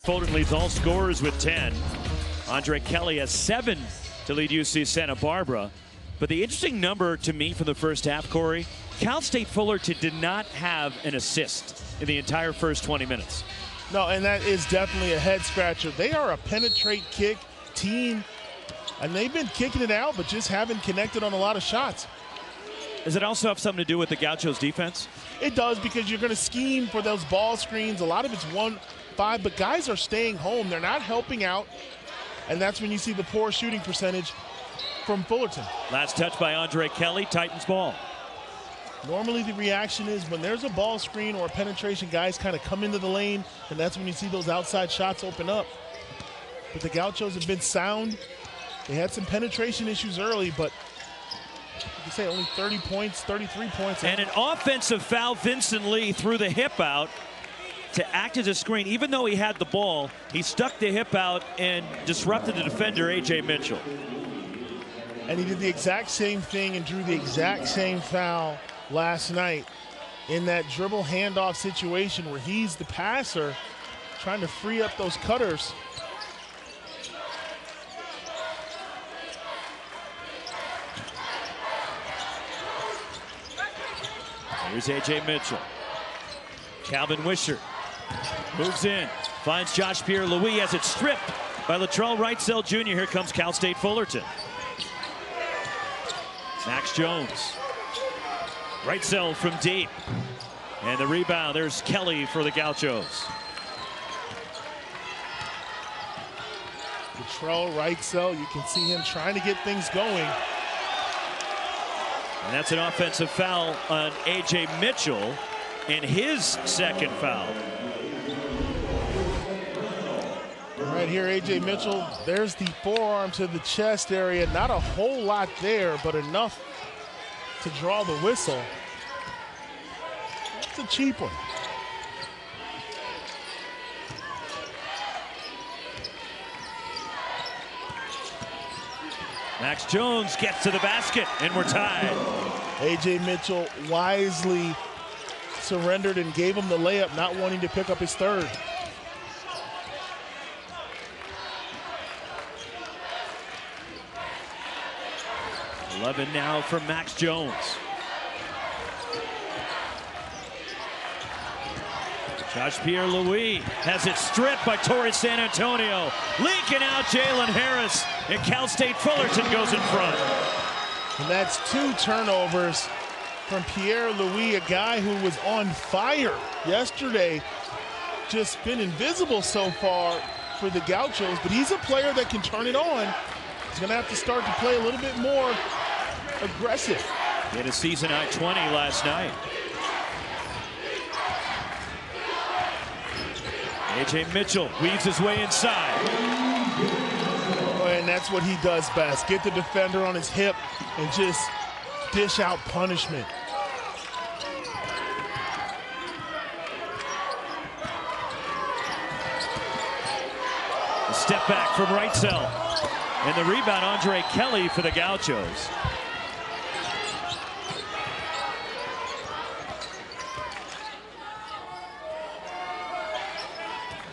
Fullerton leads all scorers with 10. Andre Kelly has 7 to lead UC Santa Barbara. But the interesting number to me from the first half, Corey, Cal State Fullerton did not have an assist in the entire first 20 minutes. No, and that is definitely a head scratcher. They are a penetrate kick team, and they've been kicking it out, but just haven't connected on a lot of shots. Does it also have something to do with the Gauchos defense? It does, because you're going to scheme for those ball screens. A lot of it's 1-5, but guys are staying home. They're not helping out, and that's when you see the poor shooting percentage from Fullerton. Last touch by Andre Kelly, Titans ball. Normally the reaction is when there's a ball screen or a penetration, guys kind of come into the lane, and that's when you see those outside shots open up. But the Gauchos have been sound. They had some penetration issues early, but you can say only 30 points, 33 points. And an offensive foul, Vincent Lee threw the hip out to act as a screen. Even though he had the ball, he stuck the hip out and disrupted the defender, A.J. Mitchell. And he did the exact same thing and drew the exact same foul last night in that dribble handoff situation where he's the passer trying to free up those cutters. Here's A.J. Mitchell. Calvin Wisher moves in, finds Josh Pierre-Louis, has it stripped by Latrell Wrightsell Jr. Here comes Cal State Fullerton. Max Jones. Wrightsell from deep. And the rebound, there's Kelly for the Gauchos. Latrell Wrightsell, you can see him trying to get things going. And that's an offensive foul on A.J. Mitchell and his second foul. Right here, A.J. Mitchell, there's the forearm to the chest area. Not a whole lot there, but enough to draw the whistle. That's a cheap one. Max Jones gets to the basket, and we're tied. A.J. Mitchell wisely surrendered and gave him the layup, not wanting to pick up his third. .11 now for Max Jones. Josh Pierre-Louis has it stripped by Torrey San Antonio. Leaking out Jalen Harris, and Cal State Fullerton goes in front. And that's 2 turnovers from Pierre-Louis, a guy who was on fire yesterday. Just been invisible so far for the Gauchos, but he's a player that can turn it on. He's going to have to start to play a little bit more aggressive. He had a season high 20 last night. A.J. Mitchell weaves his way inside. And that's what he does best. Get the defender on his hip and just dish out punishment. A step back from Wrightsell. And the rebound, Andre Kelly for the Gauchos.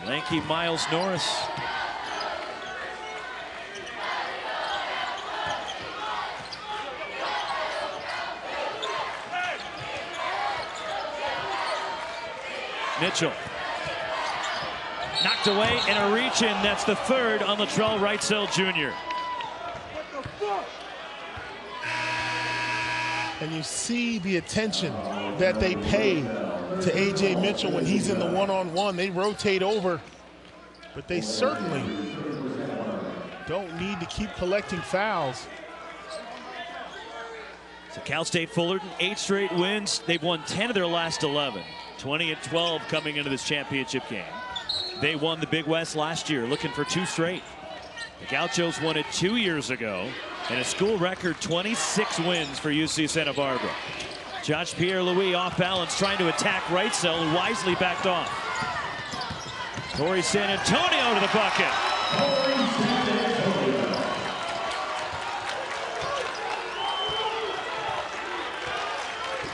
Lanky Miles Norris. Mitchell. Knocked away and a reach in. That's the third on Latrell Wrightsell Jr. And you see the attention that they pay to A.J. Mitchell when he's in the one-on-one. They rotate over, but they certainly don't need to keep collecting fouls. So Cal State Fullerton, 8 straight wins. They've won 10 of their last 11. 20-12 coming into this championship game. They won the Big West last year, looking for 2 straight. The Gauchos won it 2 years ago, and a school record 26 wins for UC Santa Barbara. Josh Pierre-Louis off balance, trying to attack Wrightsell, and wisely backed off. Torrey San Antonio to the bucket.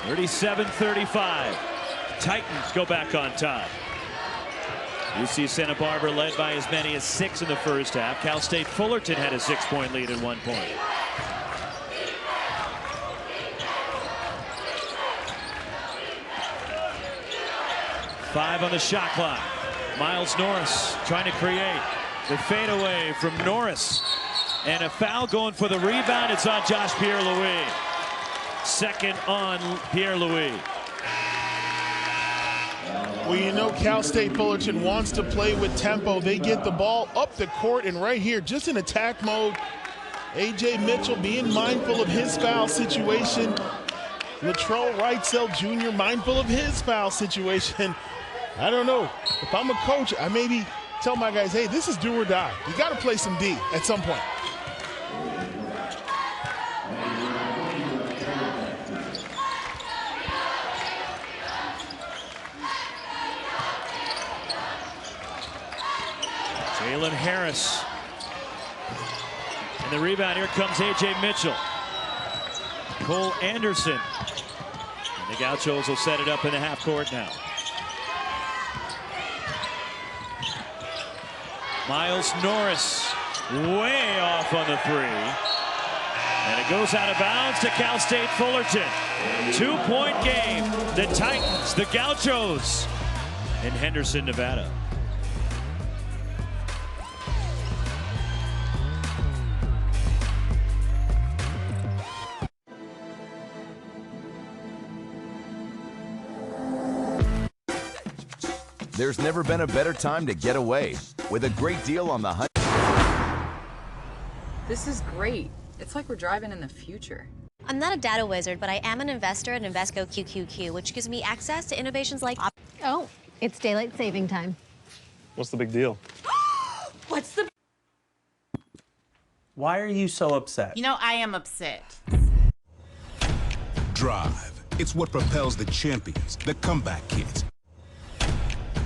37-35. Titans go back on top. UC Santa Barbara led by as many as 6 in the first half. Cal State Fullerton had a 6-point lead at one point. Five on the shot clock. Miles Norris trying to create the fadeaway from Norris. And a foul going for the rebound. It's on Josh Pierre-Louis. Second on Pierre-Louis. Well, you know Cal State Fullerton wants to play with tempo. They get the ball up the court, and right here, just in attack mode, A.J. Mitchell being mindful of his foul situation. Latrell Wrightsell Jr. mindful of his foul situation. I don't know. If I'm a coach, I maybe tell my guys, hey, this is do or die. You got to play some D at some point. Jalen Harris. And the rebound, here comes A.J. Mitchell. Cole Anderson. And the Gauchos will set it up in the half court now. Miles Norris way off on the three. And it goes out of bounds to Cal State Fullerton. 2-point game. The Titans, the Gauchos in Henderson, Nevada. There's never been a better time to get away with a great deal on the hunt. This is great. It's like we're driving in the future. I'm not a data wizard, but I am an investor at Invesco QQQ, which gives me access to innovations like... Oh, it's daylight saving time. What's the big deal? What's the... Why are you so upset? You know, I am upset. Drive. It's what propels the champions, the comeback kids.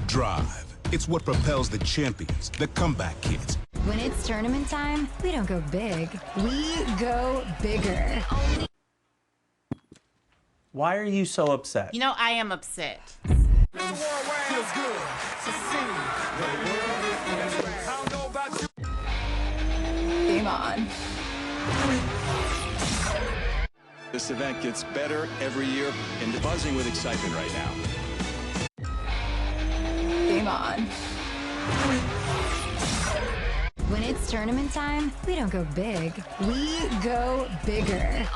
Drive. It's what propels the champions, the comeback kids. When it's tournament time, we don't go big, we go bigger. Why are you so upset? You know, I am upset. Game on. This event gets better every year and buzzing with excitement right now. Game on. When it's tournament time, we don't go big, we go bigger.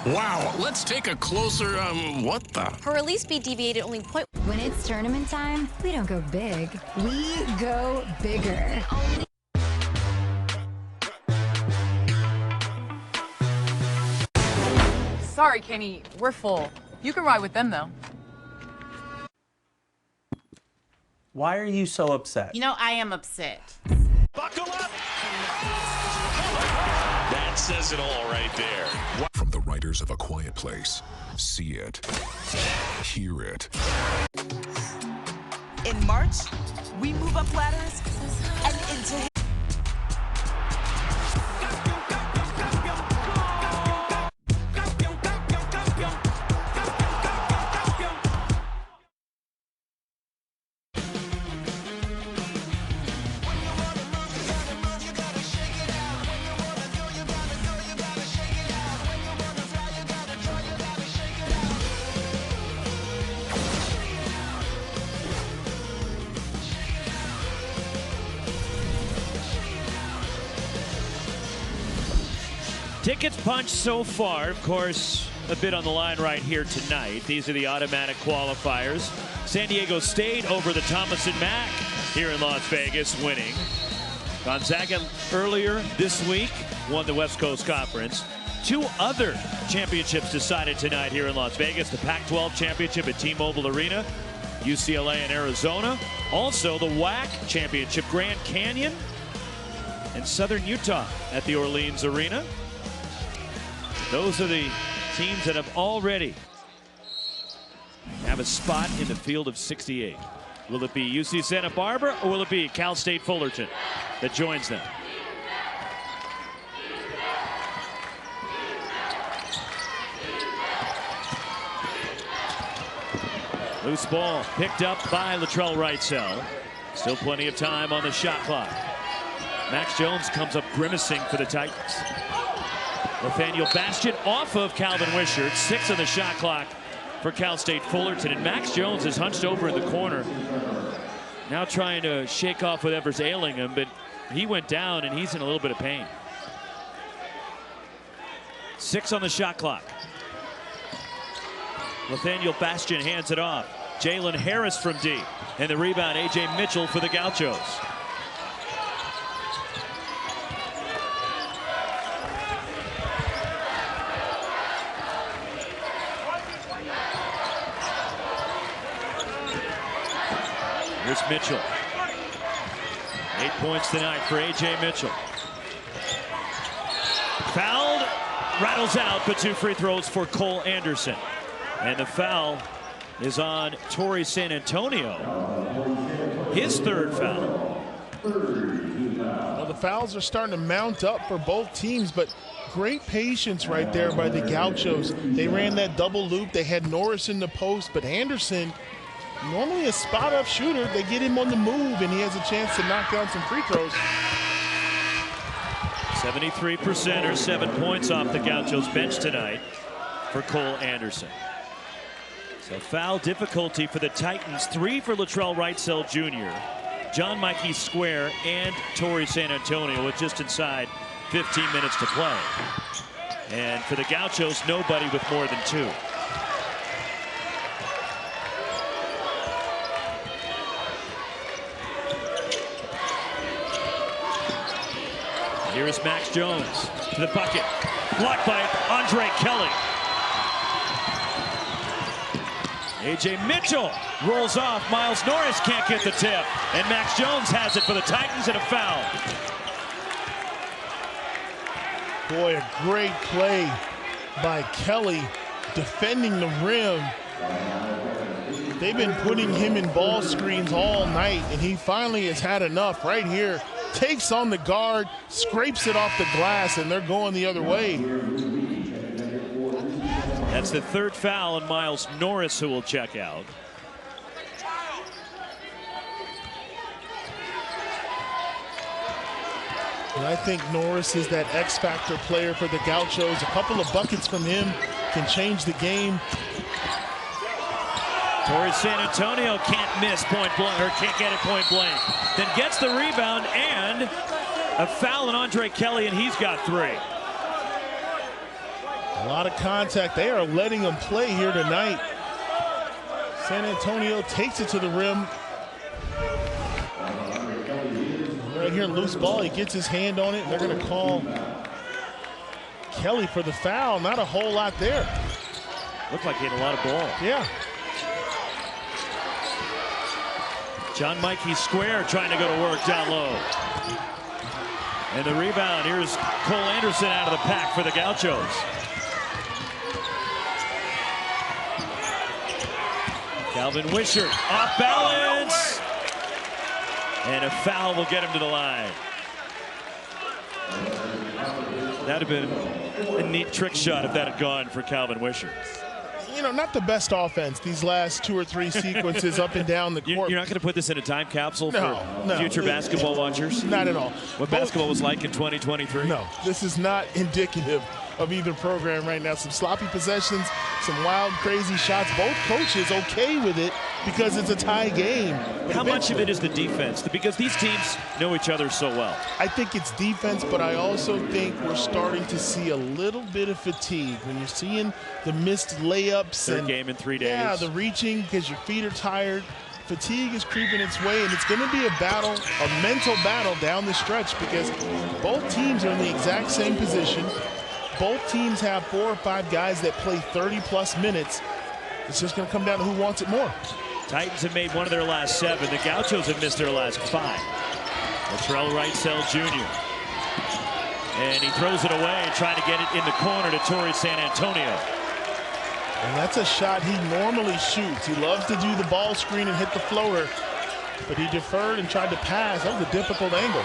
Wow, let's take a closer, what the? Her release speed deviated only point... When it's tournament time, we don't go big, we go bigger. Sorry, Kenny, we're full. You can ride with them, though. Why are you so upset? You know, I am upset. Buckle up! That says it all right there. From the writers of A Quiet Place, see it, hear it. In March, we move up ladders and into... Tickets punched so far. Of course, a bit on the line right here tonight. These are the automatic qualifiers. San Diego State over the Thomas and Mack here in Las Vegas, winning. Gonzaga earlier this week won the West Coast Conference. 2 other championships decided tonight here in Las Vegas. The Pac-12 championship at T-Mobile Arena, UCLA and Arizona. Also the WAC championship, Grand Canyon and Southern Utah at the Orleans Arena. Those are the teams that have already have a spot in the field of 68. Will it be UC Santa Barbara or will it be Cal State Fullerton that joins them? Loose ball picked up by Latrell Wrightsell. Still plenty of time on the shot clock. Max Jones comes up grimacing for the Titans. Nathaniel Bastian off of Calvin Wishart. 6 on the shot clock for Cal State Fullerton. And Max Jones is hunched over in the corner. Now trying to shake off whatever's ailing him, but he went down and he's in a little bit of pain. 6 on the shot clock. Nathaniel Bastian hands it off. Jalen Harris from deep. And the rebound, A.J. Mitchell for the Gauchos. Here's Mitchell. 8 points tonight for A.J. Mitchell. Fouled, rattles out, but 2 free throws for Cole Anderson. And the foul is on Torrey San Antonio. His 3rd foul. Well, the fouls are starting to mount up for both teams, but great patience right there by the Gauchos. They ran that double loop. They had Norris in the post, but Anderson, normally a spot-up shooter, they get him on the move, and he has a chance to knock down some free throws. 73% or 7 points off the Gauchos bench tonight for Cole Anderson. So foul difficulty for the Titans. 3 for Latrell Wrightsell Jr., John Mikey Square, and Torrey San Antonio with just inside 15 minutes to play. And for the Gauchos, nobody with more than 2. Here is Max Jones to the bucket. Blocked by Andre Kelly. A.J. Mitchell rolls off. Miles Norris can't get the tip. And Max Jones has it for the Titans and a foul. Boy, a great play by Kelly defending the rim. They've been putting him in ball screens all night, and he finally has had enough right here. Takes on the guard, scrapes it off the glass, and they're going the other way. That's the 3rd foul on Miles Norris, who will check out. And I think Norris is that X-factor player for the Gauchos. A couple of buckets from him can change the game. Torrey San Antonio can't miss point blank, or can't get it point blank. Then gets the rebound and a foul on Andre Kelly, and he's got 3. A lot of contact. They are letting them play here tonight. San Antonio takes it to the rim. Right here, loose ball. He gets his hand on it, and they're going to call Kelly for the foul. Not a whole lot there. Looked like he had a lot of ball. Yeah. John Mikey Square trying to go to work down low. And the rebound, here's Cole Anderson out of the pack for the Gauchos. Calvin Wishart off balance. And a foul will get him to the line. That'd have been a neat trick shot if that had gone for Calvin Wishart. You know, not the best offense these last 2 or 3 sequences up and down the court. You're not going to put this in a time capsule for future basketball watchers? Not at all. What basketball was like in 2023? No, this is not indicative of either program right now. Some sloppy possessions, some wild, crazy shots. Both coaches okay with it because it's a tie game. How much of it is the defense? Because these teams know each other so well. I think it's defense, but I also think we're starting to see a little bit of fatigue when you're seeing the missed layups. Third game in 3 days. Yeah, the reaching because your feet are tired. Fatigue is creeping its way, and it's going to be a battle, a mental battle down the stretch because both teams are in the exact same position. Both teams have 4 or 5 guys that play 30-plus minutes. It's just going to come down to who wants it more. Titans have made 1 of their last 7. The Gauchos have missed their last 5. Latrell Wrightsell Jr. And he throws it away, trying to get it in the corner to Torrey San Antonio. And that's a shot he normally shoots. He loves to do the ball screen and hit the floater, but he deferred and tried to pass. That was a difficult angle.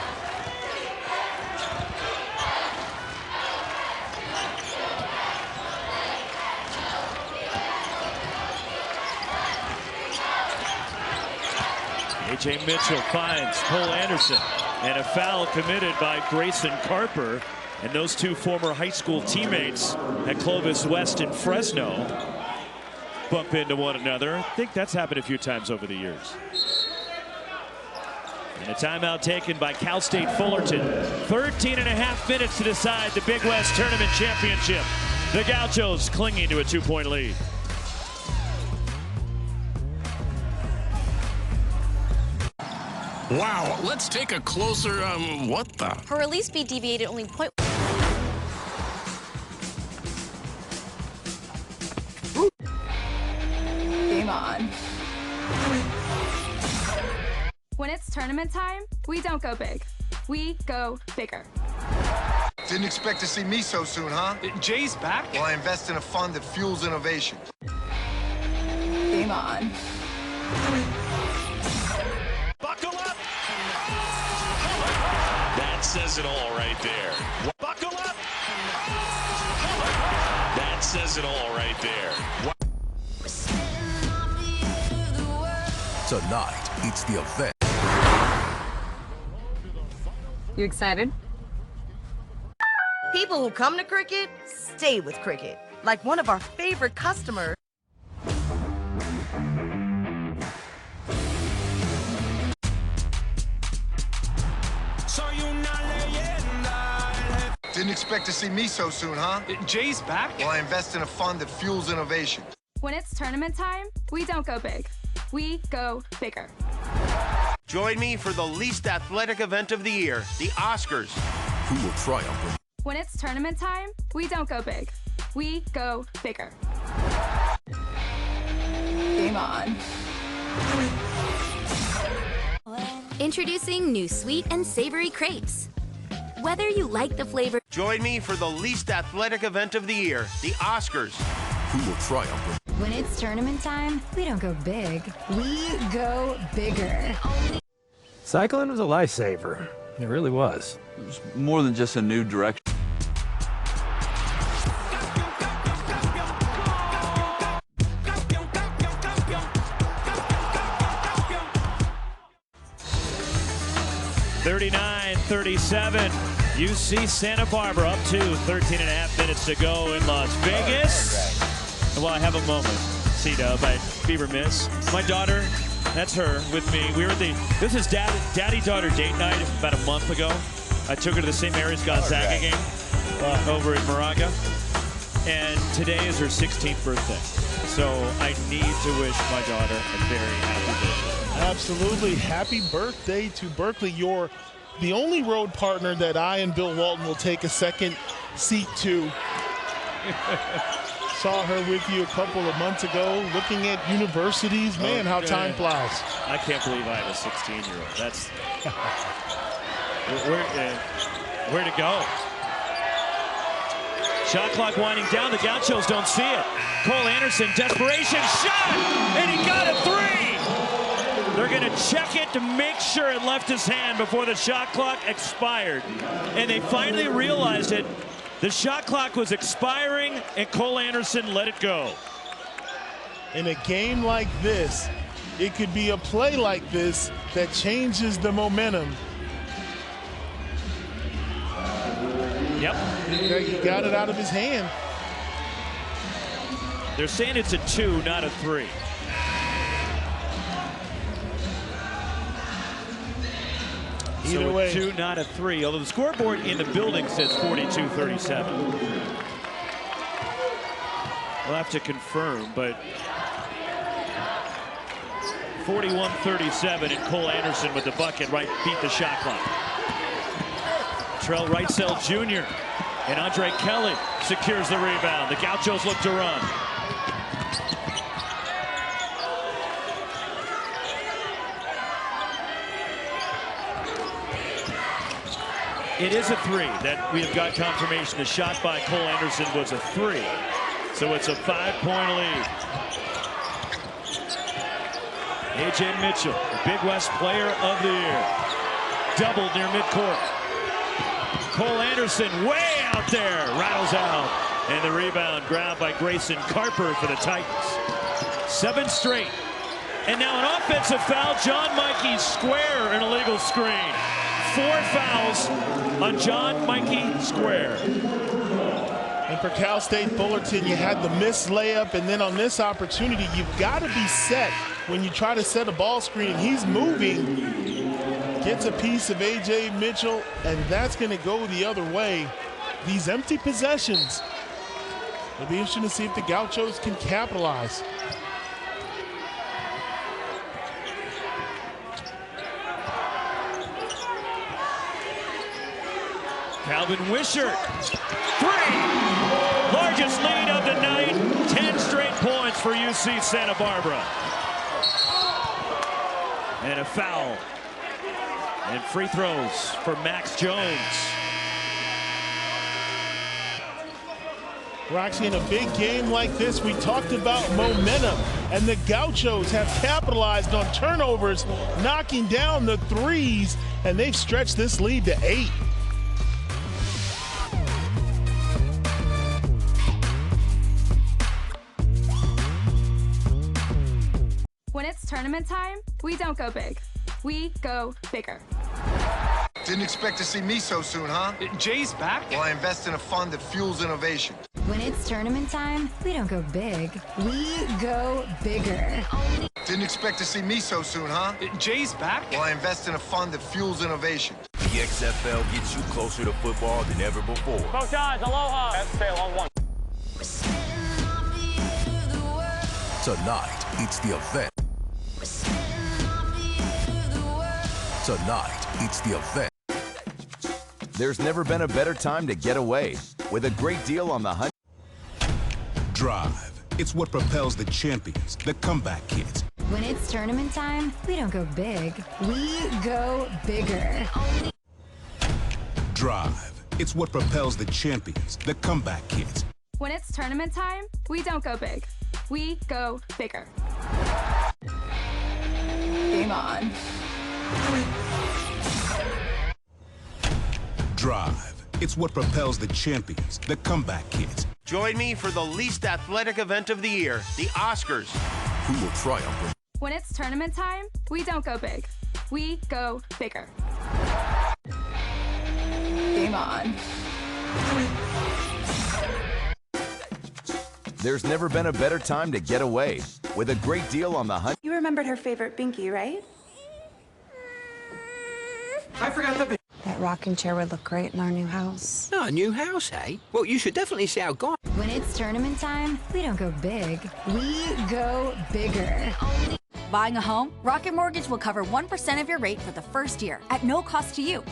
A.J. Mitchell finds Cole Anderson, and a foul committed by Grayson Carper. And those two former high school teammates at Clovis West and Fresno bump into one another. I think that's happened a few times over the years. And a timeout taken by Cal State Fullerton. 13.5 minutes to decide the Big West Tournament Championship. The Gauchos clinging to a 2-point lead. Wow, let's take a closer, what the? Her release speed deviated only point. Game on. When it's tournament time, we don't go big. We go bigger. Didn't expect to see me so soon, huh? Jay's back? Well, I invest in a fund that fuels innovation. Game on. Buckle up! That says it all right there. Buckle up! That says it all right there. Tonight, it's the event. You excited? People who come to cricket stay with cricket. Like one of our favorite customers. Didn't expect to see me so soon, huh? Jay's back? Well, I invest in a fund that fuels innovation. When it's tournament time, we don't go big. We go bigger. Join me for the least athletic event of the year, the Oscars. Who will triumph? When it's tournament time, we don't go big. We go bigger. Game on. Introducing new sweet and savory crepes. Whether you like the flavor... Join me for the least athletic event of the year, the Oscars. Who will triumph? When it's tournament time, we don't go big. We go bigger. Cycling was a lifesaver. It really was. It was more than just a new direction. (39-37). UC Santa Barbara up to 13.5 minutes to go in Las Vegas. Well, I have a moment, C-Dub. I'd be remiss. My daughter, that's her with me. We were at this is daddy-daughter date night about a month ago. I took her to the St. Mary's Gonzaga game over in Moraga. And today is her 16th birthday. So I need to wish my daughter a very happy birthday. Absolutely. Happy birthday to Berkeley. You're the only road partner that I and Bill Walton will take a second seat to. Saw her with you a couple of months ago looking at universities. Man, how time flies. I can't believe I have a 16-year-old. That's where to go. Shot clock winding down. The Gauchos don't see it. Cole Anderson, desperation shot, and he got a three. They're going to check it to make sure it left his hand before the shot clock expired. And they finally realized it. The shot clock was expiring, and Cole Anderson let it go. In a game like this, it could be a play like this that changes the momentum. Yep. He got it out of his hand. They're saying it's a 2, not a 3. Either way. 2, not a 3. Although the scoreboard in the building says 42-37. We'll have to confirm, but 41-37, and Cole Anderson with the bucket beat the shot clock. Trell Wrightsell Jr. and Andre Kelly secures the rebound. The Gauchos look to run. It is a 3 that we have got confirmation. The shot by Cole Anderson was a 3. So it's a 5-point lead. A.J. Mitchell, Big West Player of the Year. Doubled near midcourt. Cole Anderson way out there, rattles out. And the rebound grabbed by Grayson Carper for the Titans. 7 straight And now an offensive foul. John Mikey Square, an illegal screen. 4 fouls on John Mikey Square. And for Cal State Fullerton, you had the missed layup, and then on this opportunity, you've got to be set when you try to set a ball screen. He's moving, gets a piece of A.J. Mitchell, and that's going to go the other way. These empty possessions, it'll be interesting to see if the Gauchos can capitalize. Calvin Wishart, 3. Largest lead of the night, 10 straight points for UC Santa Barbara. And a foul. And free throws for Max Jones. Roxy, in a big game like this, we talked about momentum, and the Gauchos have capitalized on turnovers, knocking down the threes, and they've stretched this lead to 8. When it's tournament time, we don't go big. We go bigger. Didn't expect to see me so soon, huh? Jay's back? Well, I invest in a fund that fuels innovation. When it's tournament time, we don't go big. We go bigger. Didn't expect to see me so soon, huh? Jay's back? Well, I invest in a fund that fuels innovation. The XFL gets you closer to football than ever before. Both guys, aloha. That's sail on one. Tonight, it's the event. Tonight, it's the event. There's never been a better time to get away with a great deal on the hunt. Drive. It's what propels the champions, the comeback kids. When it's tournament time, we don't go big. We go bigger. Drive. It's what propels the champions, the comeback kids. When it's tournament time, we don't go big. We go bigger. Game on. Drive. It's what propels the champions, the comeback kids. Join me for the least athletic event of the year, the Oscars. Who will triumph? When it's tournament time, we don't go big. We go bigger. Game on. There's never been a better time to get away with a great deal on the hunt. You remembered her favorite binky, right? I forgot the... That rocking chair would look great in our new house. Oh, a new house, eh? Well, you should definitely see how gone. When it's tournament time, we don't go big. We go bigger. Buying a home? Rocket Mortgage will cover 1% of your rate for the first year at no cost to you.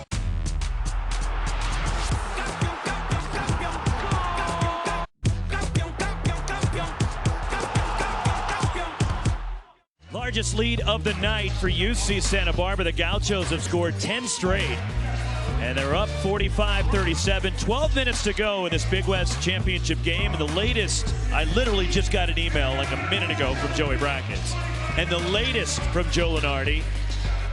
Largest lead of the night for UC Santa Barbara. The Gauchos have scored 10 straight, and they're up 45-37. 12 minutes to go in this Big West Championship game. And the latest, I literally just got an email like a minute ago from Joey Brackets. And the latest from Joe Lenardi,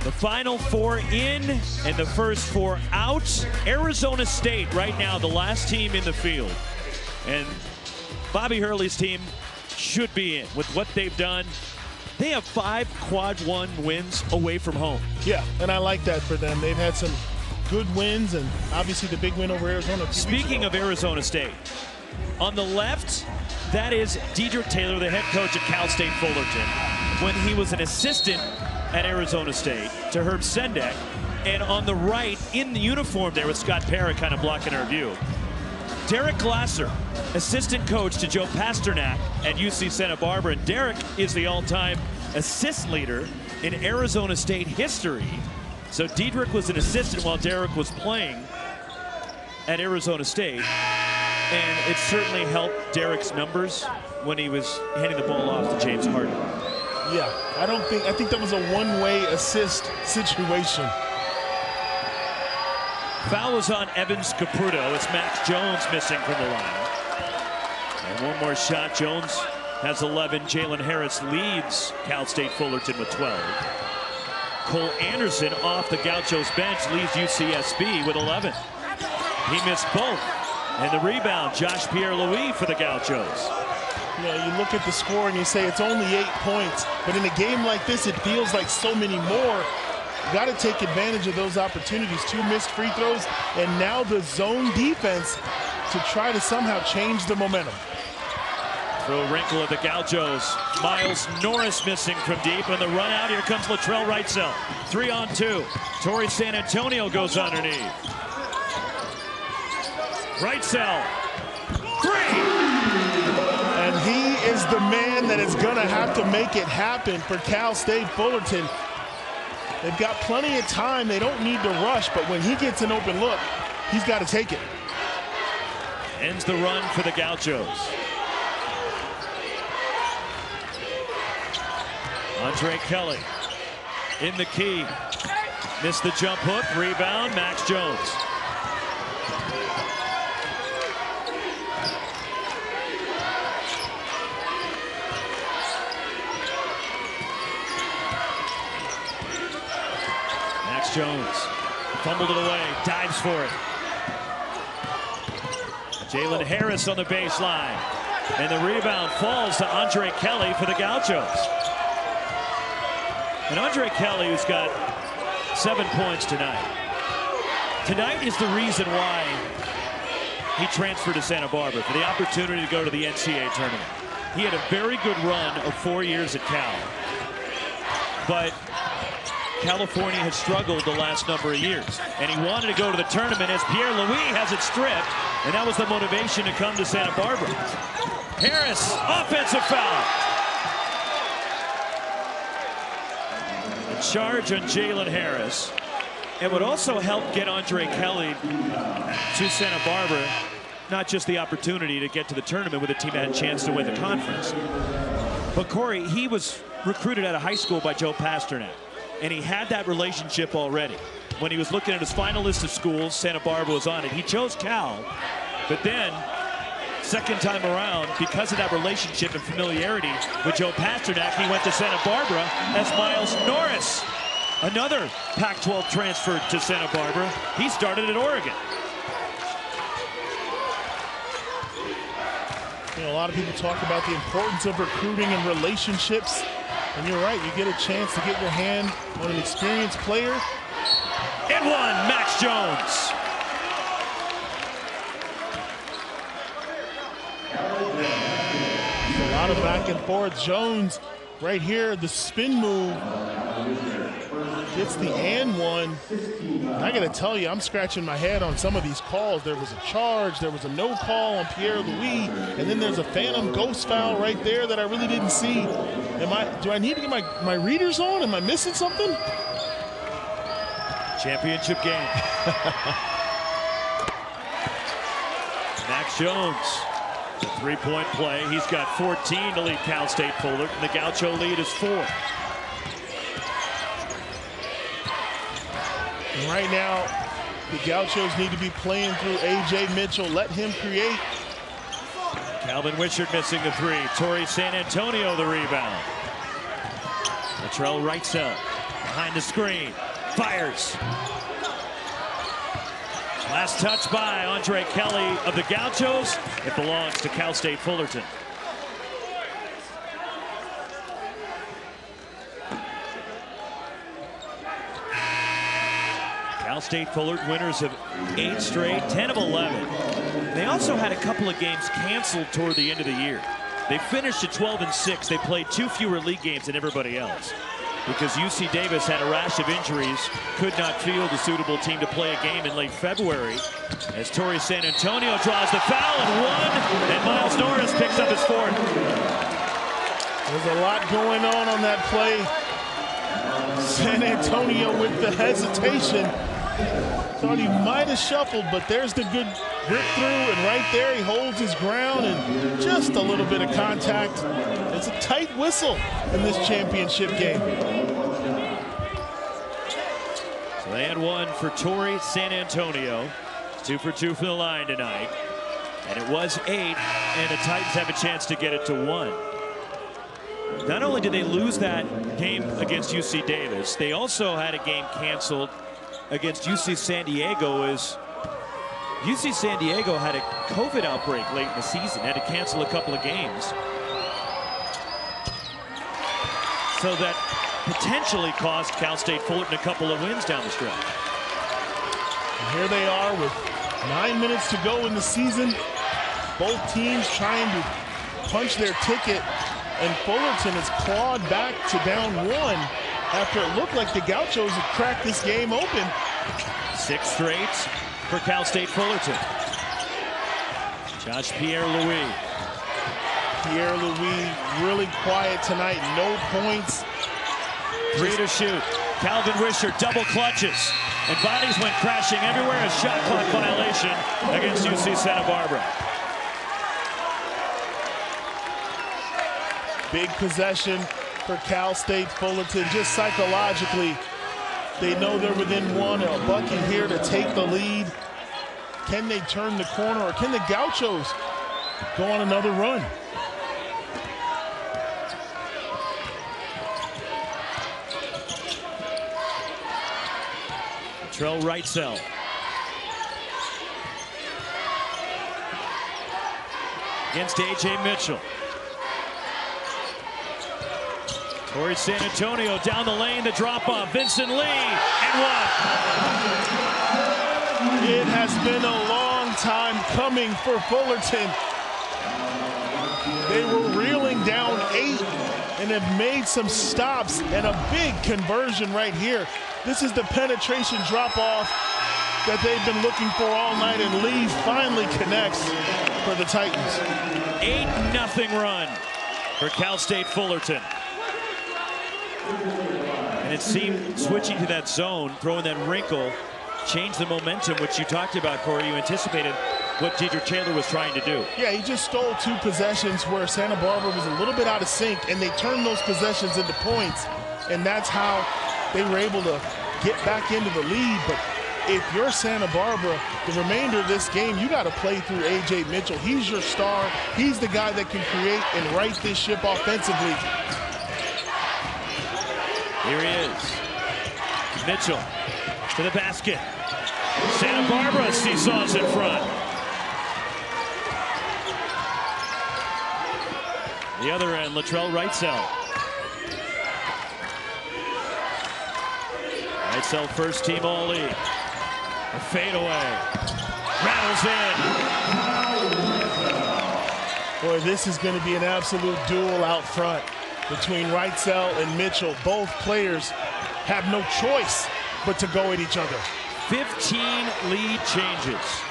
the final 4 in and the first 4 out. Arizona State right now the last team in the field. And Bobby Hurley's team should be in with what they've done. They have 5 quad 1 wins away from home. Yeah, and I like that for them. They've had some good wins, and obviously the big win over Arizona. Speaking of Arizona State, on the left, that is Dedrick Taylor, the head coach at Cal State Fullerton, when he was an assistant at Arizona State to Herb Sendek. And on the right, in the uniform there with Scott Parra kind of blocking our view, Derek Glasser, assistant coach to Joe Pasternak at UC Santa Barbara. And Derek is the all-time assist leader in Arizona State history. So Dedrick was an assistant while Derek was playing at Arizona State. And it certainly helped Derek's numbers when he was handing the ball off to James Harden. Yeah, I think that was a one-way assist situation. Foul was on Evans Caputo. It's Max Jones missing from the line. And one more shot. Jones has 11. Jalen Harris leads Cal State Fullerton with 12. Cole Anderson off the Gauchos bench leads UCSB with 11. He missed both. And the rebound, Josh Pierre-Louis for the Gauchos. You know, you look at the score and you say it's only 8 points, but in a game like this, it feels like so many more. You got to take advantage of those opportunities. 2 missed free throws, and now the zone defense to try to somehow change the momentum. Throw wrinkle of the Gauchos. Miles Norris missing from deep, and the run out. Here comes Latrell Wrightsell. 3-on-2. Torrey San Antonio goes underneath. Wrightsell. 3! And he is the man that is going to have to make it happen for Cal State Fullerton. They've got plenty of time. They don't need to rush, but when he gets an open look, he's got to take it. Ends the run for the Gauchos. Andre Kelly in the key. Missed the jump hook. Rebound, Max Jones. Max Jones fumbled it away, dives for it. Jalen Harris on the baseline. And the rebound falls to Andre Kelly for the Gauchos. And Andre Kelly, who's got 7 points tonight. Tonight is the reason why he transferred to Santa Barbara, for the opportunity to go to the NCAA tournament. He had a very good run of 4 years at Cal. But California has struggled the last number of years. And he wanted to go to the tournament as Pierre Louis has it stripped. And that was the motivation to come to Santa Barbara. Harris, offensive foul. Charge on Jalen Harris. It would also help get Andre Kelly to Santa Barbara, not just the opportunity to get to the tournament with a team that had a chance to win the conference. But Corey, he was recruited out of high school by Joe Pasternak, and he had that relationship already. When he was looking at his final list of schools, Santa Barbara was on it. He chose Cal, but then second time around, because of that relationship and familiarity with Joe Pasternak, he went to Santa Barbara as Miles Norris. Another Pac-12 transfer to Santa Barbara. He started at Oregon. You know, a lot of people talk about the importance of recruiting and relationships. And you're right, you get a chance to get your hand on an experienced player. And one, Max Jones. A lot of back and forth. Jones right here, the spin move. Gets the and one. I gotta tell you, I'm scratching my head on some of these calls. There was a charge, there was a no call on Pierre Louis, and then there's a phantom ghost foul right there that I really didn't see. Do I need to get my readers on? Am I missing something? Championship game. Max Jones. A 3-point play. He's got 14 to lead Cal State Fullerton. The Gaucho lead is 4. And right now, the Gauchos need to be playing through A.J. Mitchell. Let him create. Calvin Wishart missing the 3. Torrey San Antonio the rebound. Latrell Wrightsell behind the screen. Fires. Last touch by Andre Kelly of the Gauchos. It belongs to Cal State Fullerton. Cal State Fullerton winners of 8 straight, 10 of 11. They also had a couple of games canceled toward the end of the year. They finished at 12-6. They played 2 fewer league games than everybody else, because UC Davis had a rash of injuries, could not field a suitable team to play a game in late February. As Torrey San Antonio draws the foul and 1, and Miles Norris picks up his 4th. There's a lot going on that play. San Antonio with the hesitation. Thought he might have shuffled, but there's the good grip through, and right there he holds his ground, and just a little bit of contact. It's a tight whistle in this championship game. So they had 1 for Torrey San Antonio. 2 for 2 from the line tonight. And it was 8, and the Titans have a chance to get it to 1. Not only did they lose that game against UC Davis, they also had a game canceled against UC San Diego, as UC San Diego had a COVID outbreak late in the season, had to cancel a couple of games. So that potentially cost Cal State Fullerton a couple of wins down the stretch. And here they are with 9 minutes to go in the season. Both teams trying to punch their ticket, and Fullerton has clawed back to down 1 after it looked like the Gauchos had cracked this game open. 6 straight for Cal State Fullerton. Josh Pierre-Louis. Pierre-Louis really quiet tonight, no points. 3 to shoot. Calvin Wisher double clutches, and bodies went crashing everywhere. A shot clock violation against UC Santa Barbara. Big possession for Cal State Fullerton. Just psychologically, they know they're within 1. A bucket here to take the lead. Can they turn the corner, or can the Gauchos go on another run? Trell Wrightsell. Against A.J. Mitchell. Towards San Antonio, down the lane, the drop-off. Vincent Lee, and 1. It has been a long time coming for Fullerton. They were reeling down 8 and have made some stops, and a big conversion right here. This is the penetration drop-off that they've been looking for all night, and Lee finally connects for the Titans. 8-0 run for Cal State Fullerton. And it seemed switching to that zone, throwing that wrinkle, changed the momentum, which you talked about, Corey. You anticipated what Deidre Taylor was trying to do. Yeah, he just stole 2 possessions where Santa Barbara was a little bit out of sync, and they turned those possessions into points, and that's how they were able to get back into the lead. But if you're Santa Barbara, the remainder of this game, you got to play through A.J. Mitchell. He's your star. He's the guy that can create and right this ship offensively. Here he is. Mitchell to the basket. Santa Barbara seesaws in front. The other end, Latrell Wrightsell. Wrightsell first team All-League. A fadeaway. Rattles in. Boy, this is going to be an absolute duel out front between Wrightsell and Mitchell. Both players have no choice but to go at each other. 15 lead changes.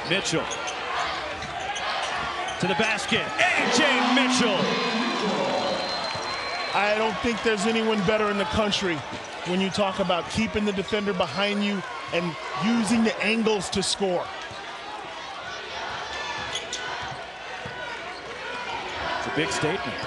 Mitchell to the basket. A.J. Mitchell. I don't think there's anyone better in the country when you talk about keeping the defender behind you and using the angles to score. It's a big statement.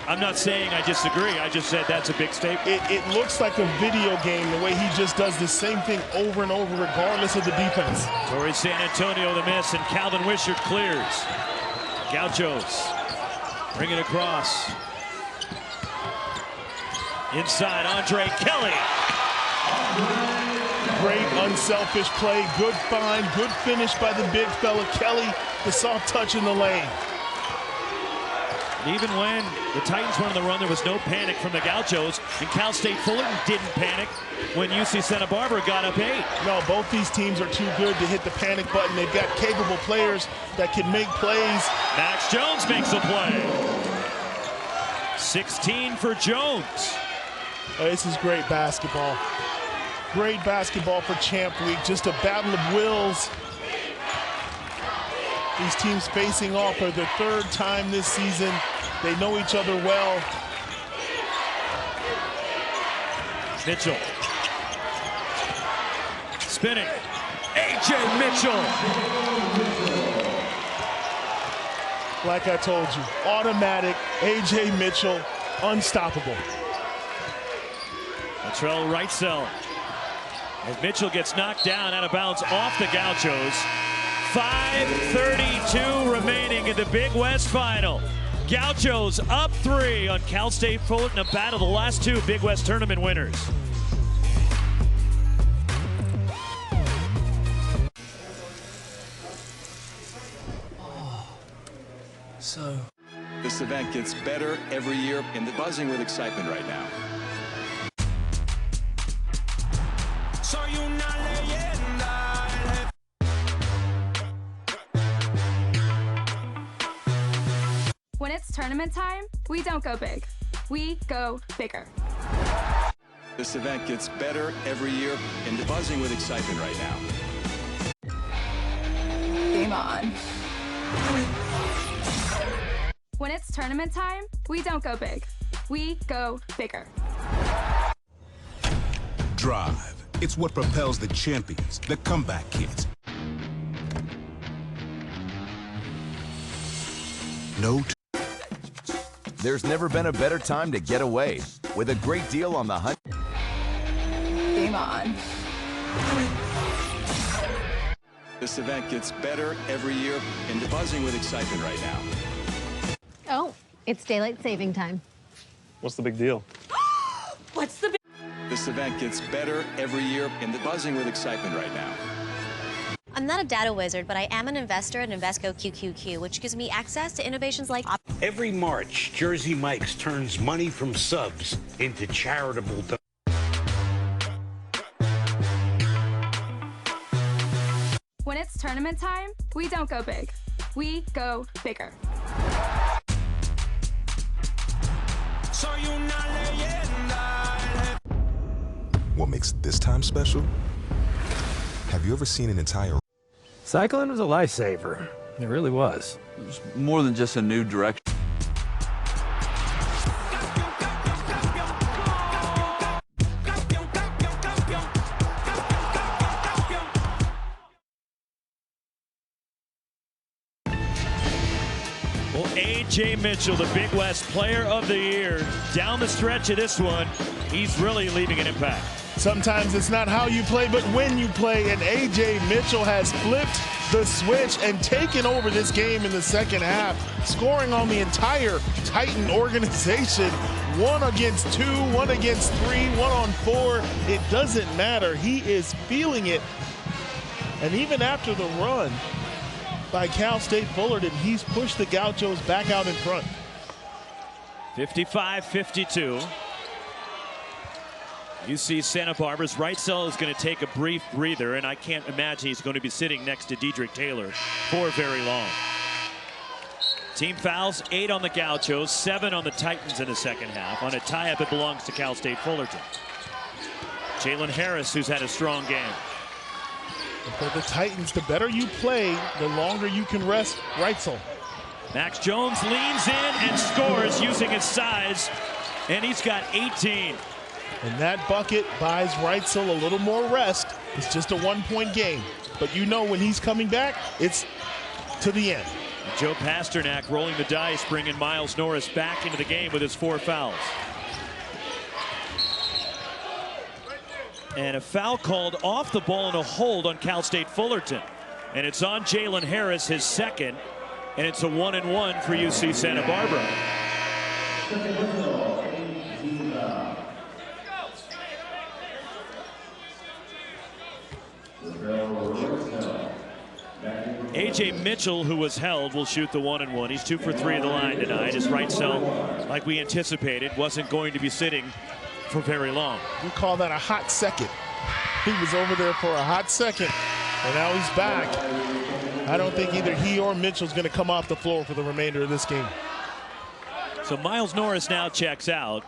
I'm not saying I disagree. I just said that's a big statement. It looks like a video game, the way he just does the same thing over and over, regardless of the defense. Towards San Antonio, the miss, and Calvin Wishart clears. Gauchos bring it across. Inside, Andre Kelly. Great unselfish play, good find, good finish by the big fella. Kelly, the soft touch in the lane. And even when the Titans went on the run, there was no panic from the Gauchos, and Cal State Fullerton didn't panic when UC Santa Barbara got up 8. No, both these teams are too good to hit the panic button. They've got capable players that can make plays. Max Jones makes a play. 16 for Jones. Oh, this is great basketball. Great basketball for Champ Week. Just a battle of wills. These teams facing off for the 3rd time this season. They know each other well. Mitchell. Spinning. A.J. Mitchell. Like I told you, automatic A.J. Mitchell, unstoppable. Latrell Wrightsell. As Mitchell gets knocked down out of bounds off the Gauchos. 5:32 remaining in the Big West Final. Gauchos up 3 on Cal State Fullerton, a battle of the last 2 Big West tournament winners. so. This event gets better every year, and they're buzzing with excitement right now. When it's tournament time, we don't go big. We go bigger. This event gets better every year, and they're buzzing with excitement right now. Game on. When it's tournament time, we don't go big. We go bigger. Drive. It's what propels the champions, the comeback kids. There's never been a better time to get away with a great deal on the hunt. Game on. This event gets better every year, and they're buzzing with excitement right now. Oh, it's daylight saving time. What's the big deal? What's the big... This event gets better every year, and they're buzzing with excitement right now. I'm not a data wizard, but I am an investor at Invesco QQQ, which gives me access to innovations like... Every March, Jersey Mike's turns money from subs into charitable... When it's tournament time, we don't go big. We go bigger. What makes this time special? Have you ever seen an entire... Cycling was a lifesaver. It really was. It was more than just a new direction. Well, A.J. Mitchell, the Big West Player of the Year, down the stretch of this one, he's really leaving an impact. Sometimes it's not how you play, but when you play, and A.J. Mitchell has flipped the switch and taken over this game in the second half, scoring on the entire Titan organization. 1 against 2, 1 against 3, 1 on 4. It doesn't matter. He is feeling it. And even after the run by Cal State Fullerton, he's pushed the Gauchos back out in front. 55-52. UC Santa Barbara's Wrightsell is going to take a brief breather, and I can't imagine he's going to be sitting next to Dedrick Taylor for very long. Team fouls, 8 on the Gauchos, 7 on the Titans in the second half. On a tie-up, it belongs to Cal State Fullerton. Jalen Harris, who's had a strong game. For the Titans, the better you play, the longer you can rest Wrightsell. Max Jones leans in and scores using his size, and he's got 18. And that bucket buys Wrightsell a little more rest. It's just a 1-point game. But you know when he's coming back, it's to the end. Joe Pasternak rolling the dice, bringing Miles Norris back into the game with his 4 fouls. And a foul called off the ball and a hold on Cal State Fullerton. And it's on Jalen Harris, his second. And it's a 1-and-1 for UC Santa Barbara. A.J. Mitchell, who was held, will shoot the 1-and-1. He's 2 for 3 at the line tonight. His Wrightsell, like we anticipated, wasn't going to be sitting for very long. We call that a hot second. He was over there for a hot second, and now he's back. I don't think either he or Mitchell's going to come off the floor for the remainder of this game. So Miles Norris now checks out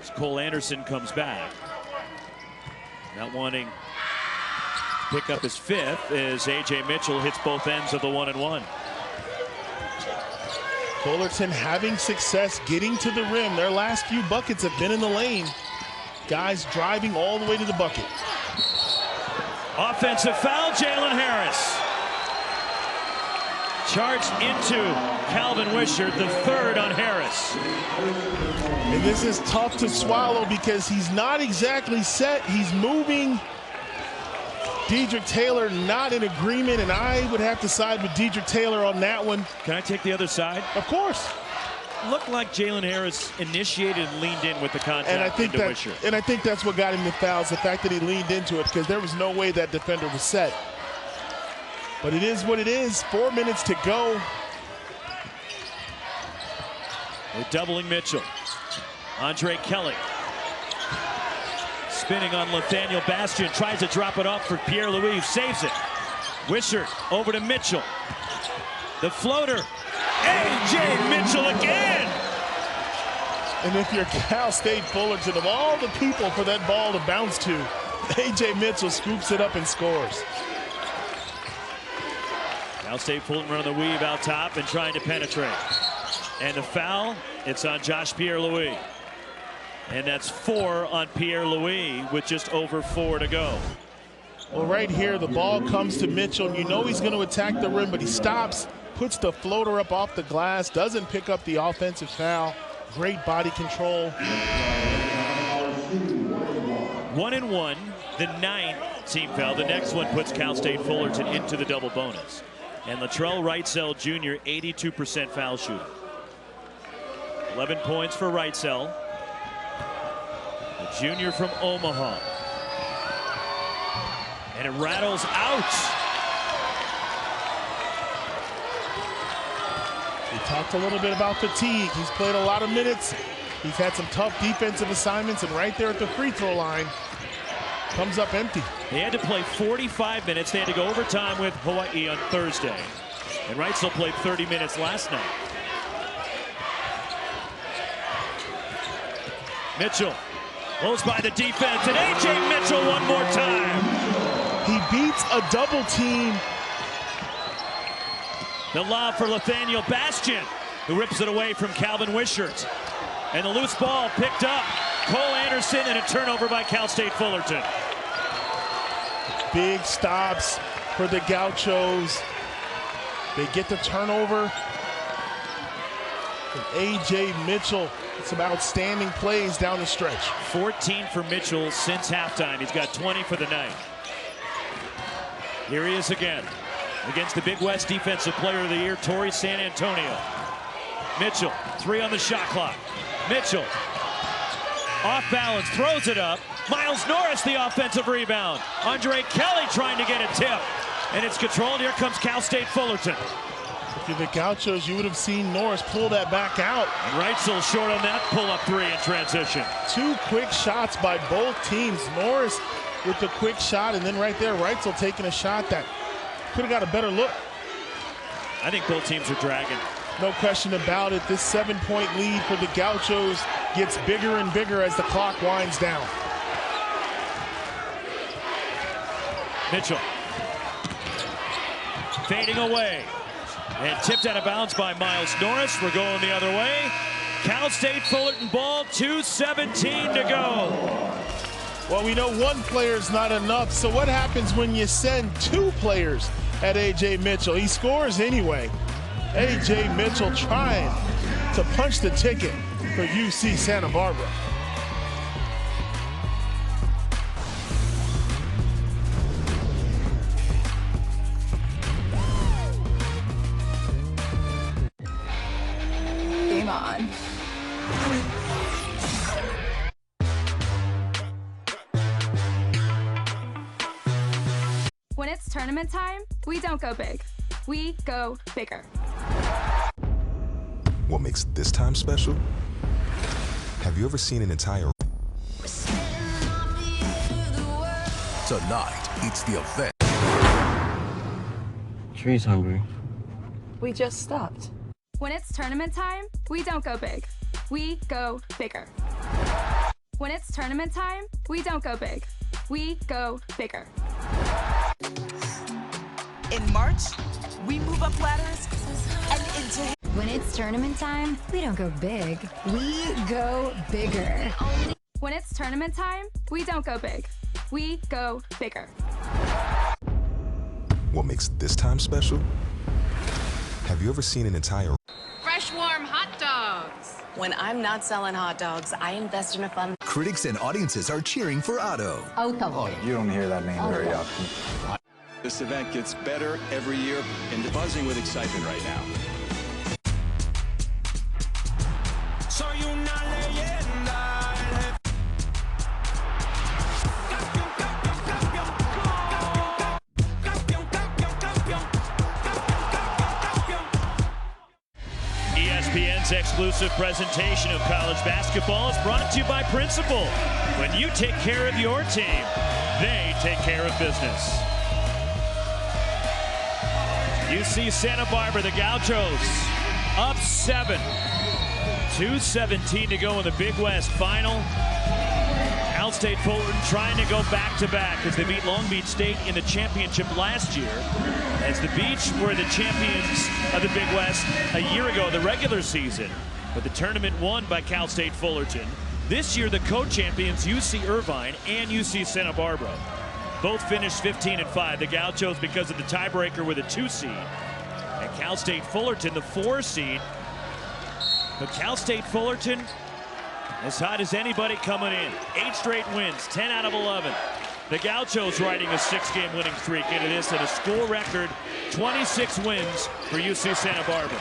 as Cole Anderson comes back. Not wanting to pick up his 5th as A.J. Mitchell hits both ends of the 1-and-1. Fullerton having success getting to the rim. Their last few buckets have been in the lane. Guys driving all the way to the bucket. Offensive foul, Jalen Harris. Charged into Calvin Wishart, the 3rd on Harris. And this is tough to swallow because he's not exactly set. He's moving. Dedrick Taylor not in agreement, and I would have to side with Dedrick Taylor on that one. Can I take the other side? Of course. Looked like Jalen Harris initiated and leaned in with the contact. And I think that's what got him the fouls, the fact that he leaned into it, because there was no way that defender was set. But it is what it is. 4 minutes to go. They're doubling Mitchell. Andre Kelly. Spinning on Nathaniel Bastian. Tries to drop it off for Pierre-Louis, who saves it. Wishart over to Mitchell. The floater. A.J. Mitchell again! And if you're Cal State Fullerton, of all the people for that ball to bounce to, A.J. Mitchell scoops it up and scores. Cal State Fullerton running the weave out top and trying to penetrate. And the foul, it's on Josh Pierre-Louis. And that's 4 on Pierre-Louis with just over 4 to go. Well, right here, the ball comes to Mitchell, and you know he's going to attack the rim, but he stops, puts the floater up off the glass, doesn't pick up the offensive foul. Great body control. 1-1, the 9th team foul. The next one puts Cal State Fullerton into the double bonus. And Latrell Wrightsell Jr., 82% foul shooter. 11 points for Wrightsell, the junior from Omaha. And it rattles out. We talked a little bit about fatigue. He's played a lot of minutes. He's had some tough defensive assignments, and right there at the free throw line, comes up empty. They had to play 45 minutes. They had to go overtime with Hawaii on Thursday. And Wrightsell played 30 minutes last night. Mitchell blows by the defense, and A.J. Mitchell one more time. He beats a double team. The lob for Nathaniel Bastian, who rips it away from Calvin Wishart. And the loose ball picked up. Cole Anderson, and a turnover by Cal State Fullerton. Big stops for the Gauchos. They get the turnover. And A.J. Mitchell, some outstanding plays down the stretch. 14 for Mitchell since halftime. He's got 20 for the night. Here he is again against the Big West Defensive Player of the Year, Torrey San Antonio. Mitchell, 3 on the shot clock. Mitchell, off balance, throws it up. Miles Norris, the offensive rebound. Andre Kelly trying to get a tip. And it's controlled. Here comes Cal State Fullerton. If you're the Gauchos, you would have seen Norris pull that back out. And Wrightsell short on that pull-up 3 in transition. 2 quick shots by both teams. Norris with the quick shot, and then right there, Wrightsell taking a shot that could have got a better look. I think both teams are dragging. No question about it. This 7-point lead for the Gauchos gets bigger and bigger as the clock winds down. Mitchell fading away and tipped out of bounds by Miles Norris. We're going the other way. Cal State Fullerton ball, 2:17 to go. Well, we know one player's not enough, so what happens when you send 2 players at A.J. Mitchell? He scores anyway. A.J. Mitchell trying to punch the ticket for UC Santa Barbara. Game on. When it's tournament time, we don't go big. We go bigger. What makes this time special? Have you ever seen an entire... Tonight, it's the event. Tree's hungry. We just stopped. When it's tournament time, we don't go big. We go bigger. When it's tournament time, we don't go big. We go bigger. In March, we move up ladders and into... When it's tournament time, we don't go big. We go bigger. When it's tournament time, we don't go big. We go bigger. What makes this time special? Have you ever seen an entire... Fresh, warm hot dogs. When I'm not selling hot dogs, I invest in a fund. Critics and audiences are cheering for Otto. Oh, you don't hear that name very often. This event gets better every year and buzzing with excitement right now. ESPN's exclusive exclusive presentation of college basketball is brought to you by Principal. When you take care of your team, they take care of business. UC Santa Barbara, the Gauchos, up 7. 2:17 to go in the Big West final. Cal State Fullerton trying to go back-to-back as they beat Long Beach State in the championship last year. As the Beach were the champions of the Big West a year ago, the regular season. But the tournament won by Cal State Fullerton. This year, the co-champions UC Irvine and UC Santa Barbara. Both finished 15-5. The Gauchos because of the tiebreaker with a 2 seed. And Cal State Fullerton, the 4 seed. But Cal State Fullerton, as hot as anybody coming in. 8 straight wins, 10 out of 11. The Gauchos riding a 6-game winning streak into this at a school record 26 wins for UC Santa Barbara.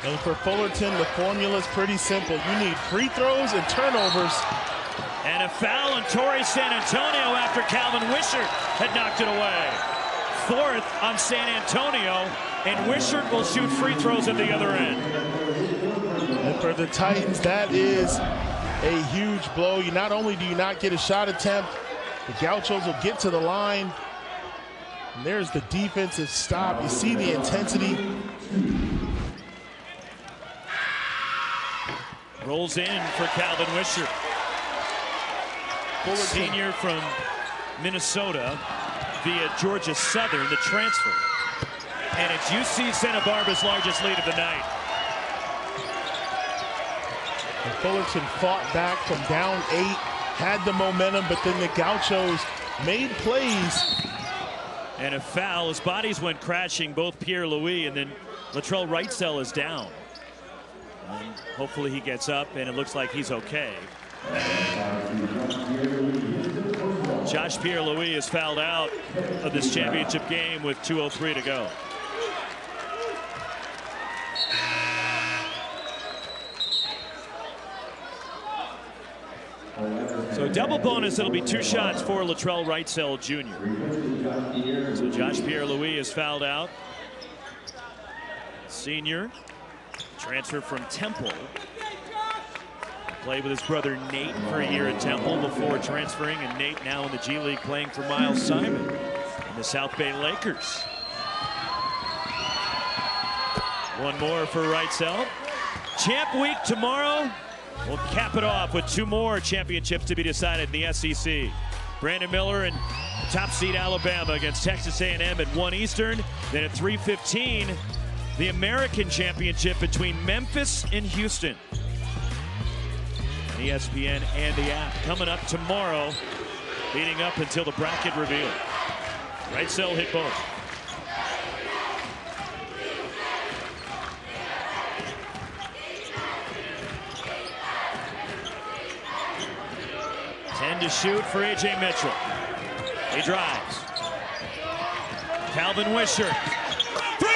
And for Fullerton, the formula is pretty simple. You need free throws and turnovers. And a foul on Torrey San Antonio after Calvin Wishart had knocked it away. 4th on San Antonio, and Wishart will shoot free throws at the other end. And for the Titans, that is a huge blow. You not only do you not get a shot attempt, the Gauchos will get to the line. And there's the defensive stop. You see the intensity. Rolls in for Calvin Wishart. Senior from Minnesota via Georgia Southern, the transfer. And it's UC Santa Barbara's largest lead of the night. And Fullerton fought back from down 8, had the momentum, but then the Gauchos made plays. And a foul. His bodies went crashing, both Pierre-Louis and then Latrell Wrightsell is down. And hopefully he gets up, and it looks like he's okay. Josh Pierre-Louis is fouled out of this championship game with 2:03 to go. So double bonus, it'll be 2 shots for Latrell Wrightsell Jr. So Josh Pierre-Louis is fouled out. Senior, transfer from Temple. Played with his brother Nate for a year at Temple before transferring, and Nate now in the G League playing for Miles Simon and the South Bay Lakers. One more for Wrightsell. Champ Week tomorrow. We'll cap it off with 2 more championships to be decided in the SEC. Brandon Miller and top seed Alabama against Texas A&M at 1 Eastern. Then at 3:15, the American Championship between Memphis and Houston. ESPN and the app coming up tomorrow, leading up until the bracket reveal. Wrightsell hit both. Ten to shoot for A.J. Mitchell. He drives. Calvin Wishart. 3!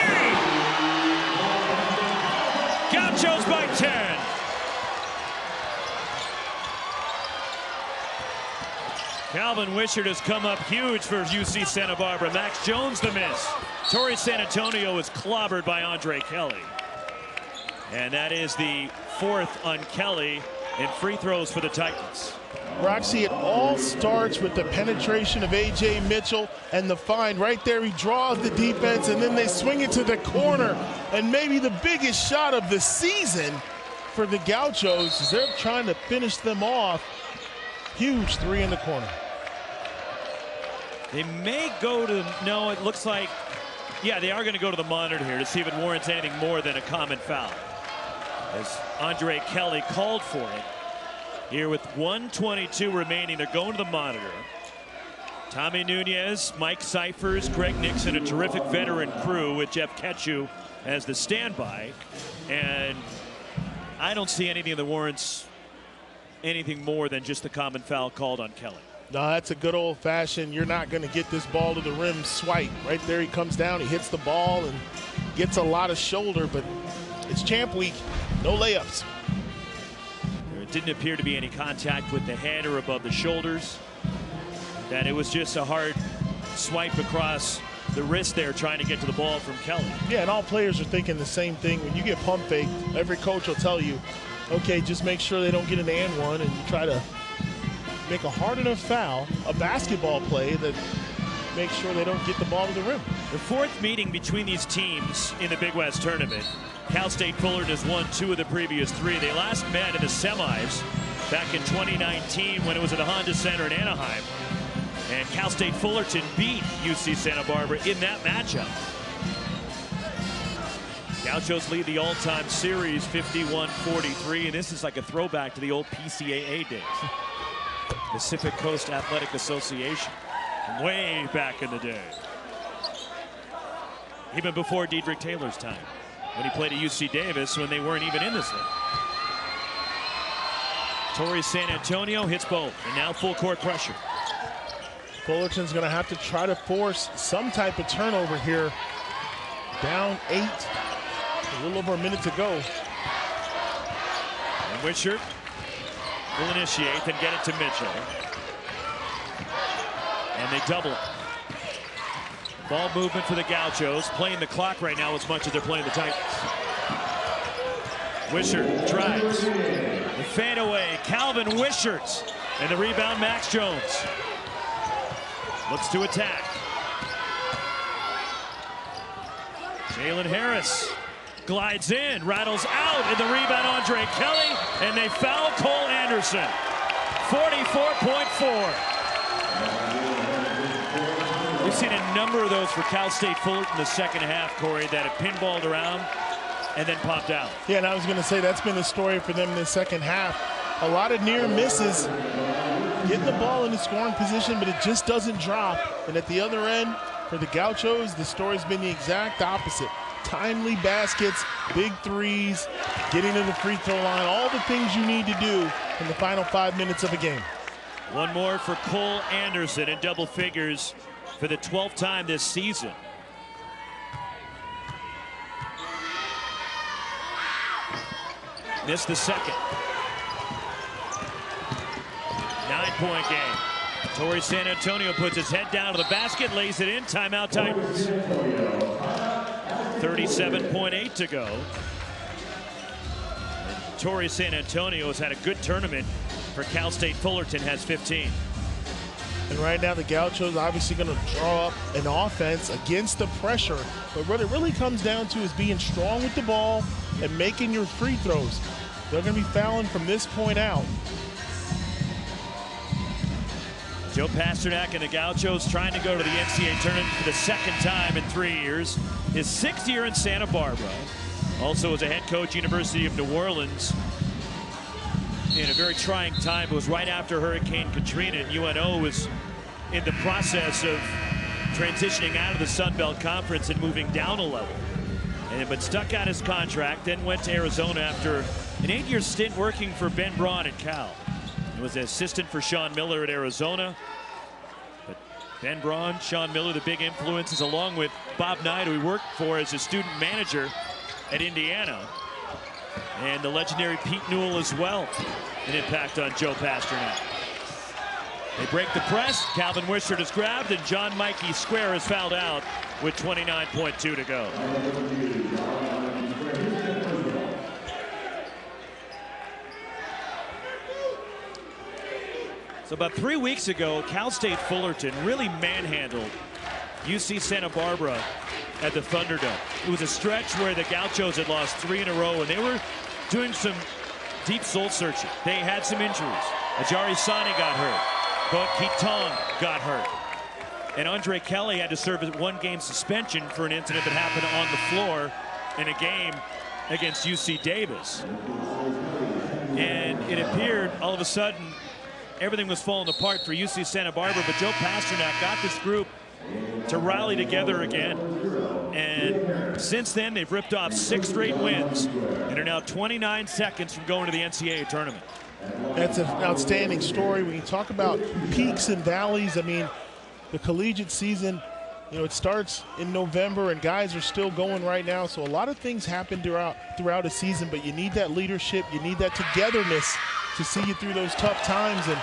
Gauchos by 10. Calvin Wishart has come up huge for UC Santa Barbara. Max Jones the miss. Torrey San Antonio is clobbered by Andre Kelly. And that is the 4th on Kelly in free throws for the Titans. Roxy, it all starts with the penetration of A.J. Mitchell and the find right there. He draws the defense, and then they swing it to the corner. And maybe the biggest shot of the season for the Gauchos as they're trying to finish them off. Huge 3 in the corner. They may go to, no, it looks like, yeah, they are going to go to the monitor here to see if it warrants anything more than a common foul. As Andre Kelly called for it. Here with 1:22 remaining, they're going to the monitor. Tommy Nunez, Mike Cyphers, Greg Nixon, a terrific veteran crew with Jeff Ketchu as the standby. And I don't see anything that warrants anything more than just the common foul called on Kelly. No, that's a good old-fashioned, you're not going to get this ball to the rim swipe. Right there he comes down, he hits the ball and gets a lot of shoulder, but it's champ week, no layups. There didn't appear to be any contact with the head or above the shoulders. That it was just a hard swipe across the risk there trying to get to the ball from Kelly. Yeah, and all players are thinking the same thing. When you get pump fake, every coach will tell you, okay, just make sure they don't get an and one, and you try to make a hard enough foul, a basketball play that makes sure they don't get the ball to the rim. The fourth meeting between these teams in the Big West tournament. Cal State Fullerton has won 2 of the previous 3. They last met in the semis back in 2019 when it was at the Honda Center in Anaheim. And Cal State Fullerton beat UC Santa Barbara in that matchup. Gauchos lead the all-time series 51-43, and this is like a throwback to the old PCAA days. Pacific Coast Athletic Association, way back in the day. Even before Dedrick Taylor's time, when he played at UC Davis when they weren't even in this league. Torrey San Antonio hits both, and now full court pressure. Fullerton's going to have to try to force some type of turnover here. Down 8, a little over a minute to go. And Wishart will initiate, then get it to Mitchell. And they double. Ball movement for the Gauchos, playing the clock right now as much as they're playing the Titans. Wishart drives. The fadeaway, Calvin Wishart. And the rebound, Max Jones. Looks to attack. Jalen Harris glides in, rattles out, and the rebound, Andre Kelly, and they foul Cole Anderson. 44.4. We've seen a number of those for Cal State Fullerton in the second half, Corey, that have pinballed around and then popped out. Yeah, and I was going to say that's been the story for them in the second half. A lot of near misses, getting the ball in the scoring position, but it just doesn't drop. And at the other end, for the Gauchos, the story's been the exact opposite. Timely baskets, big threes, getting to the free throw line, all the things you need to do in the final 5 minutes of a game. One more for Cole Anderson in double figures for the 12th time this season. Missed the second. 9-point game. Torrey San Antonio puts his head down to the basket, lays it in. Timeout Titans. 37.8 to go. And Torrey San Antonio has had a good tournament. For Cal State Fullerton has 15. And right now the Gauchos obviously going to draw up an offense against the pressure. But what it really comes down to is being strong with the ball and making your free throws. They're going to be fouling from this point out. Joe Pasternak and the Gauchos trying to go to the NCAA tournament for the second time in 3 years. His 6th year in Santa Barbara. Also as a head coach, University of New Orleans. In a very trying time. It was right after Hurricane Katrina, and UNO was in the process of transitioning out of the Sun Belt Conference and moving down a level. But stuck out his contract, then went to Arizona after an 8-year stint working for Ben Braun at Cal. He was an assistant for Sean Miller at Arizona. But Ben Braun, Sean Miller, the big influences, along with Bob Knight, who he worked for as a student manager at Indiana. And the legendary Pete Newell as well, an impact on Joe Pasternak. They break the press. Calvin Wishart is grabbed, and John Mikey Square is fouled out with 29.2 to go. So about 3 weeks ago, Cal State Fullerton really manhandled UC Santa Barbara at the Thunderdome. It was a stretch where the Gauchos had lost 3 in a row, and they were doing some deep soul searching. They had some injuries. Ajari Sani got hurt. But Keaton got hurt. And Andre Kelly had to serve a 1-game suspension for an incident that happened on the floor in a game against UC Davis. And it appeared all of a sudden everything was falling apart for UC Santa Barbara, but Joe Pasternak got this group to rally together again. And since then, they've ripped off 6 straight wins and are now 29 seconds from going to the NCAA tournament. That's an outstanding story. When you talk about peaks and valleys, I mean, the collegiate season, you know, it starts in November and guys are still going right now. So a lot of things happen throughout a season, but you need that leadership, you need that togetherness to see you through those tough times. And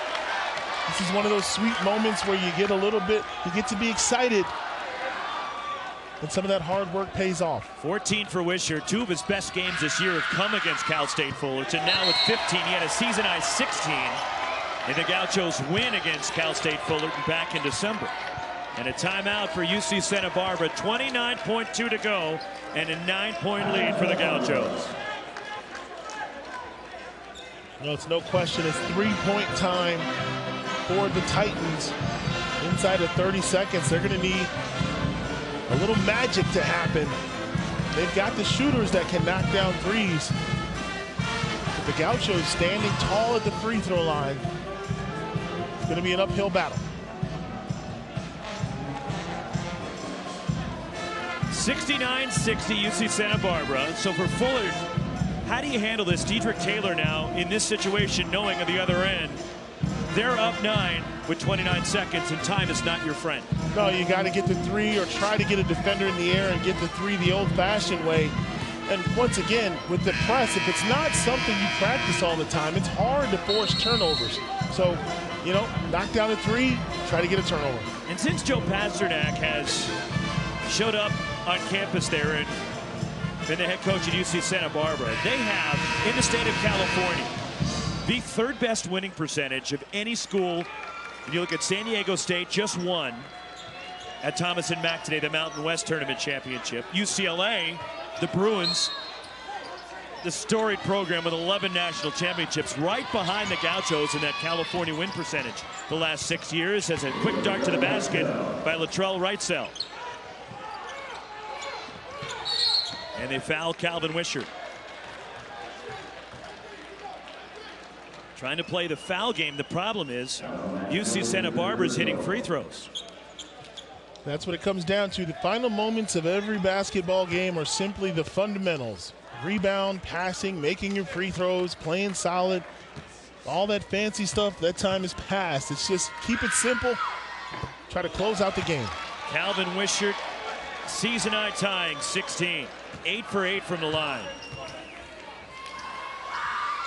this is one of those sweet moments where you get a little bit, you get to be excited and some of that hard work pays off. 14 for Wishart. 2 of his best games this year have come against Cal State Fullerton. Now with 15, he had a season-high 16 in the Gauchos win against Cal State Fullerton back in December. And a timeout for UC Santa Barbara. 29.2 to go and a 9-point lead for the Gauchos. No, it's no question. It's 3-point time for the Titans. Inside of 30 seconds, they're going to need a little magic to happen. They've got the shooters that can knock down threes. But the Gauchos standing tall at the free throw line. It's going to be an uphill battle. 69-60 UC Santa Barbara. So for Fullerton, how do you handle this? Dedrick Taylor now in this situation, knowing at the other end, they're up 9 with 29 seconds, and time is not your friend. No, you got to get the three or try to get a defender in the air and get the three the old-fashioned way. And once again, with the press, if it's not something you practice all the time, it's hard to force turnovers. So, you know, knock down a three, try to get a turnover. And since Joe Pasternak has showed up on campus there and been the head coach at UC Santa Barbara, they have, in the state of California, the 3rd best winning percentage of any school. And you look at San Diego State, just won at Thomas and Mack today, the Mountain West Tournament Championship. UCLA, the Bruins, the storied program with 11 national championships, right behind the Gauchos in that California win percentage the last 6 years, as a quick dart to the basket by Latrell Wrightsell. And they foul Calvin Wishart. Trying to play the foul game. The problem is UC Santa Barbara's hitting free throws. That's what it comes down to. The final moments of every basketball game are simply the fundamentals. Rebound, passing, making your free throws, playing solid. All that fancy stuff, that time is past. It's just keep it simple. Try to close out the game. Calvin Wishart, season high tying 16. 8 for 8 from the line.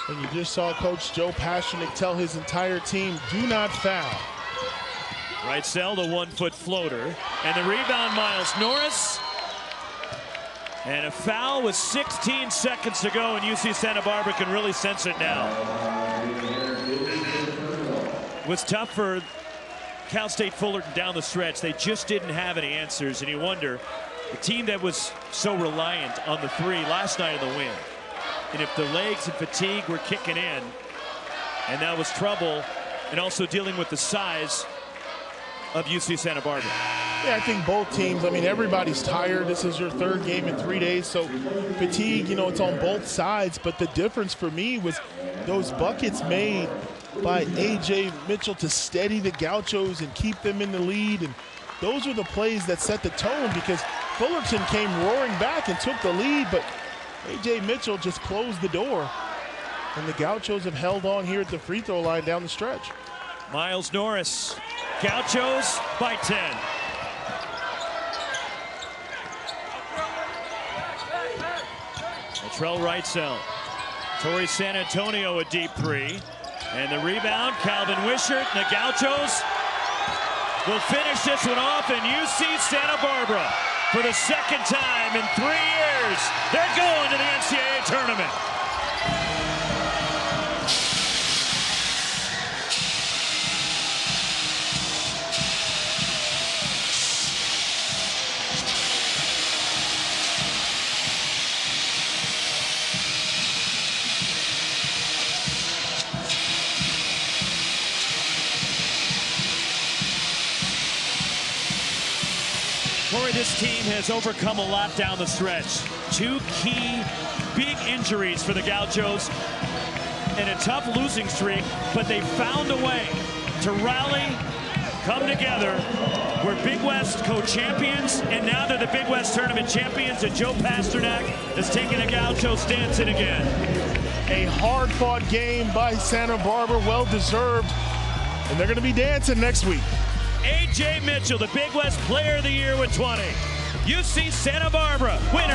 And you just saw Coach Joe Pasternak tell his entire team, do not foul. Wrightsell, the 1-foot floater. And the rebound, Miles Norris. And a foul with 16 seconds to go, and UC Santa Barbara can really sense it now. It was tough for Cal State Fullerton down the stretch. They just didn't have any answers, and you wonder, the team that was so reliant on the three last night in the win, and if the legs and fatigue were kicking in, and that was trouble, and also dealing with the size of UC Santa Barbara. Yeah, I think both teams, I mean, everybody's tired. This is your 3rd game in 3 days, so fatigue, you know, it's on both sides. But the difference for me was those buckets made by A.J. Mitchell to steady the Gauchos and keep them in the lead. And those are the plays that set the tone, because Fullerton came roaring back and took the lead, but A.J. Mitchell just closed the door. And the Gauchos have held on here at the free throw line down the stretch. Miles Norris, Gauchos by 10. Latrell Wrightsell. Torrey San Antonio a deep three. And the rebound, Calvin Wishart, and the Gauchos will finish this one off in UC Santa Barbara. For the 2nd time in 3 years, they're going to the NCAA tournament. Corey, this team has overcome a lot down the stretch. 2 key big injuries for the Gauchos and a tough losing streak, but they found a way to rally, come together. We're Big West co-champions, and now they're the Big West tournament champions, and Joe Pasternak has taken the Gauchos dancing again. A hard-fought game by Santa Barbara, well-deserved, and they're going to be dancing next week. A.J. Mitchell, the Big West Player of the Year with 20. UC Santa Barbara, winner.